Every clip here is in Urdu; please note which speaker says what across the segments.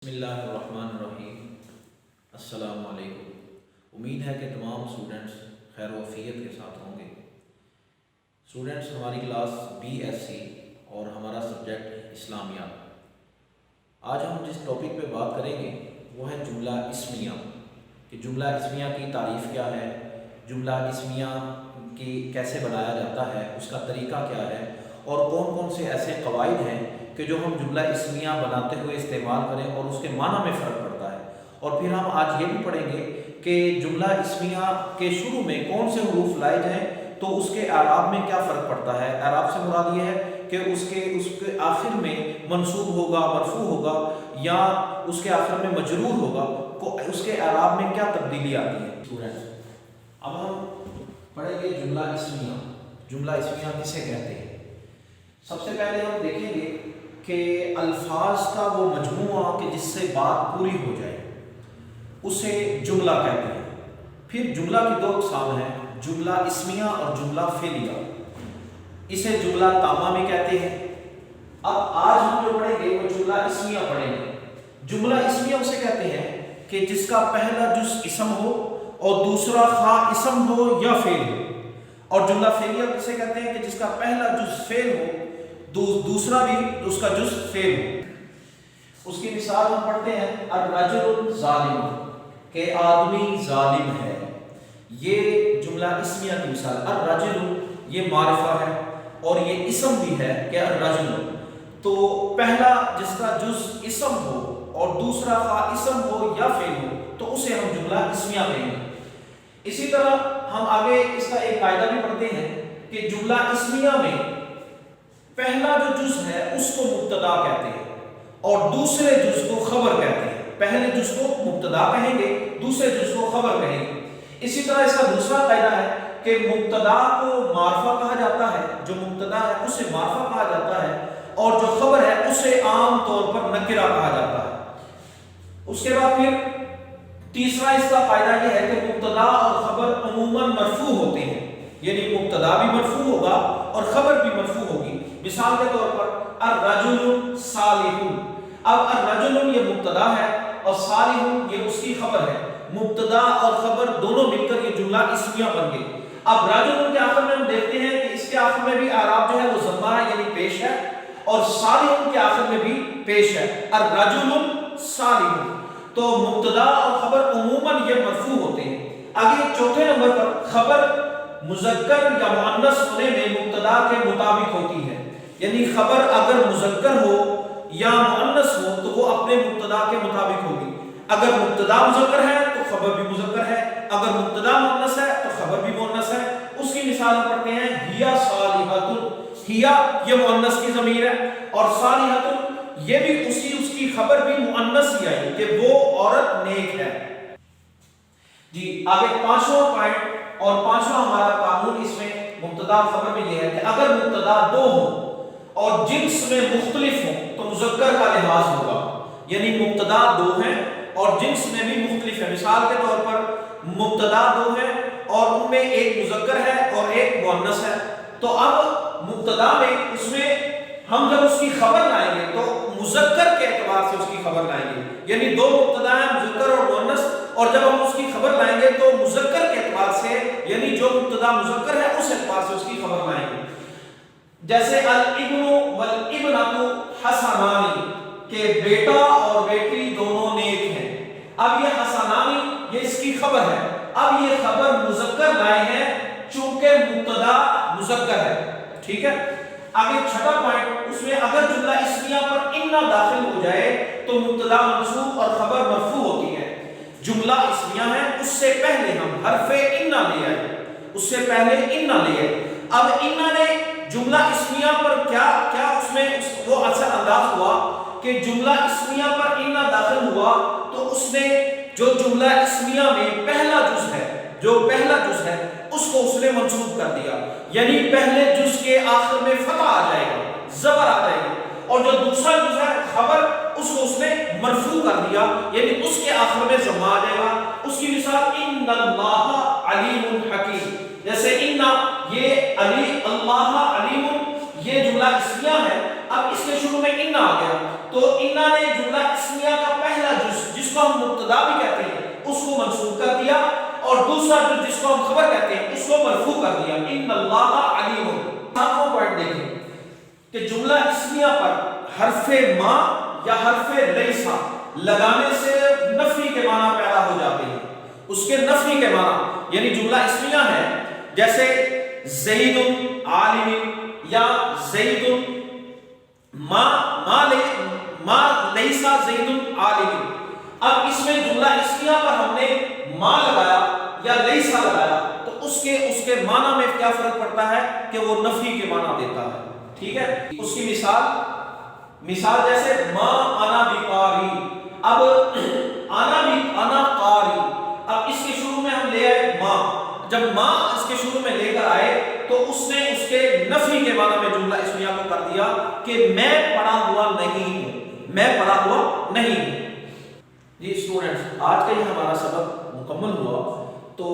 Speaker 1: بسم اللہ الرحمن الرحیم۔ السلام علیکم۔ امید ہے کہ تمام اسٹوڈنٹس خیر و عافیت کے ساتھ ہوں گے۔ اسٹوڈنٹس، ہماری کلاس BSc اور ہمارا سبجیکٹ اسلامیات۔ آج ہم جس ٹاپک پہ بات کریں گے وہ ہے جملہ اسمیہ، کہ جملہ اسمیہ کی تعریف کیا ہے، جملہ اسمیہ کی کیسے بنایا جاتا ہے، اس کا طریقہ کیا ہے، اور کون کون سے ایسے قواعد ہیں کہ جو ہم جملہ اسمیہ بناتے ہوئے استعمال کریں اور اس کے معنی میں فرق پڑتا ہے۔ اور پھر ہم آج یہ بھی پڑھیں گے کہ جملہ اسمیہ کے شروع میں کون سے حروف لائے جائیں تو اس کے اعراب میں کیا فرق پڑتا ہے۔ اعراب سے مراد یہ ہے کہ اس کے آخر میں منصوب ہوگا، مرفوع ہوگا، یا اس کے آخر میں مجرور ہوگا، اس کے اعراب میں کیا تبدیلی آتی ہے۔ اسٹوڈنٹس، اب ہم پڑھیں گے جملہ اسمیہ۔ جملہ اسمیہ کسے کہتے ہیں؟ سب سے پہلے ہم دیکھیں گے کہ الفاظ کا وہ مجموعہ کہ جس سے بات پوری ہو جائے اسے جملہ کہتے ہیں۔ پھر جملہ کی دو اقسام ہیں، جملہ اسمیہ اور جملہ فعلیہ۔ اسے جملہ تامہ بھی کہتے ہیں۔ اب آج ہم جو پڑھیں گے وہ جملہ اسمیہ پڑھیں گے۔ جملہ اسمیہ اسے کہتے ہیں کہ جس کا پہلا جز اسم ہو اور دوسرا خواہ اسم ہو یا فعل ہو، اور جملہ فعلیہ کسے کہتے ہیں کہ جس کا پہلا جز فعل ہو، دوسرا بھی اس کا جز فعل ہو۔ اس کی مثال ہم پڑھتے ہیں الرجل ظالم، کہ آدمی ظالم ہے۔ یہ جملہ اسمیہ کی مثال۔ الرجل یہ معرفہ ہے اور یہ اسم بھی ہے کہ الرجل، تو پہلا جس کا جز اسم ہو اور دوسرا خواہ اسم ہو یا فعل ہو تو اسے ہم جملہ اسمیہ کہیں گے۔ اسی طرح ہم آگے اس کا ایک قاعدہ بھی پڑھتے ہیں کہ جملہ اسمیہ میں پہلا جو جز ہے اس کو مبتدا کہتے ہیں اور دوسرے جز کو خبر کہتے ہیں۔ پہلے جز کو مبتدا کہیں گے، دوسرے جز کو خبر کہیں گے۔ اسی طرح اس کا دوسرا قاعدہ ہے کہ مبتدا کو معرفہ کہا جاتا ہے، جو مبتدا ہے اسے معرفہ کہا جاتا ہے، اور جو خبر ہے اسے عام طور پر نکرہ کہا جاتا ہے۔ اس کے بعد پھر تیسرا اس کا قاعدہ یہ ہے کہ مبتدا اور خبر عموماً مرفوع ہوتے ہیں، یعنی مبتدا بھی مرفوع ہوگا اور خبر بھی مرفوع ہوگی۔ مثال کے طور پر الرجل صالح، اب الرجل یہ مبتدا ہے اور صالح یہ اس کی خبر ہے۔ مبتدا اور خبر دونوں مل کر یہ جملہ اسمیہ بن گئی۔ اب رجل کے آخر میں ہم دیکھتے ہیں کہ اس کے آخر میں بھی اعراب جو ہے وہ ضمہ ہے، یعنی پیش ہے، اور صالح کے آخر میں بھی پیش ہے، الرجل صالح۔ تو مبتدا اور خبر عموماً یہ مرفوع ہوتے ہیں۔ آگے چوتھے نمبر پر خبر مذکر یا مؤنث ہونے میں مبتدا کے مطابق ہوتی ہے، یعنی خبر اگر مذکر ہو یا مؤنث ہو تو وہ اپنے مبتدا کے مطابق ہوگی۔ اگر مبتدا مذکر ہے تو خبر بھی مذکر ہے، اگر مبتدا مؤنث ہے تو خبر بھی مؤنث ہے۔ اس کی مثال پڑھتے ہیں ہیا صالحۃ، ہیا یہ مؤنث کی ضمیر ہے، اور صالحۃ یہ بھی اس کی خبر بھی مؤنث ہی آئی کہ وہ عورت نیک ہے۔ جی آگے پانچواں پوائنٹ اور پانچواں ہمارا قانون اس میں مبتدا اور خبر میں یہ ہے کہ اگر مبتدا دو ہوں اور جنس میں مختلف ہوں تو مذکر کا لحاظ ہوگا، یعنی مبتدا دو ہیں اور جنس میں بھی مختلف ہے۔ مثال کے طور پر مبتدا دو ہیں اور ان میں ایک مذکر ہے اور ایک مؤنث ہے، تو اب مبتدا میں اس میں ہم جب اس کی خبر لائیں گے تو مذکر کے اعتبار سے اس کی خبر لائیں گے، یعنی دو مبتدا ہیں مذکر اور مؤنث، اور جب ہم اس کی خبر لائیں گے تو مذکر کے اعتبار سے، یعنی جو مبتدا مذکر ہے اس اعتبار سے اس کی خبر لائیں گے۔ جیسے الابن والابنۃ حسنان، کہ بیٹا اور بیٹی دونوں نیک ہیں۔ اب یہ حسنان یہ اس کی خبر ہے، اب یہ خبر مذکر لائے ہیں چونکہ مبتدا مذکر ہے، ٹھیک ہے۔ آگے چھٹا پوائنٹ، اس میں اگر جملہ اسمیہ پر ان داخل ہو جائے تو مبتدا منصوب اور خبر مرفوع ہوتی ہے۔ جملہ اسمیہ ہے، اس سے پہلے ہم حرف ان لے آئے، اس سے پہلے ان لے آئے۔ اب ان نے جملہ اسمیہ پر کیا اس میں وہ اثر انداز ہوا کہ جملہ اسمیہ پر ان داخل ہوا تو اس نے جو جملہ اسمیہ میں پہلا جز ہے، جو پہلا جز ہے اس کو اس نے منصوب کر دیا، یعنی پہلے جز کے آخر میں فتح آ جائے گا، زبر آ جائے گا، اور جو دوسرا جز ہے خبر اس کو اس نے مرفوع کر دیا، یعنی اس کے آخر میں ضمہ آ جائے گا۔ اس کی مثال ان اللہ علیم حکیم، جیسے ان یہ علی اللہ علیم یہ جملہ اسمیہ ہے. اب اس کے شروع میں ان آ گیا تو انا نے جملہ اسمیہ کا پہلا جز جس کو ہم مبتدا بھی کہتے ہیں اس کو منصوب کر دیا اور دوسرا جز جس کو ہم خبر کہتے ہیں اس کو مرفوع کر دیا. ان اللہ علیم. ساتواں پوائنٹ دیکھیں کہ جملہ اسمیہ پر حرف ما یا حرف لیسا لگانے سے نفی کے معنی پیدا ہو جاتے ہیں. اس کے نفی کے معنی یعنی جملہ اسمیہ ہے جیسے زید عالم یا زید ما لیسا زید عالم. اب اس میں جملہ اسمیہ پر ہم نے ما لگایا یا لیسا لگایا تو اس کے معنی میں کیا فرق پڑتا ہے کہ وہ نفی کے معنی دیتا ہے. ٹھیک ہے. اس کی مثال جیسے ما انا بقاری. اب انا قاری. اب اس کے شروع میں ہم لے آئے ما. جب ما اس کے شروع میں لے کر آئے تو اس نے اس کے نفی کے معنی میں جملہ اسمیہ کو کر دیا کہ میں پڑھا ہوا نہیں ہوں. میں پڑھا ہوا نہیں ہوں. جی اسٹوڈنٹس آج کا یہ ہمارا سبق مکمل ہوا. تو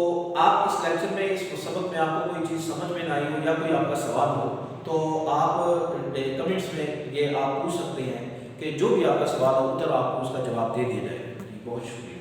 Speaker 1: آپ اس لیکچر میں اس سبق میں آپ کو کوئی چیز سمجھ میں نہ آئی ہو یا کوئی آپ کا سوال ہو تو آپ کمنٹس میں یہ آپ پوچھ سکتے ہیں کہ جو بھی آپ کا سوال ہو ادھر آپ کو اس کا جواب دے دیا جائے. بہت شکریہ.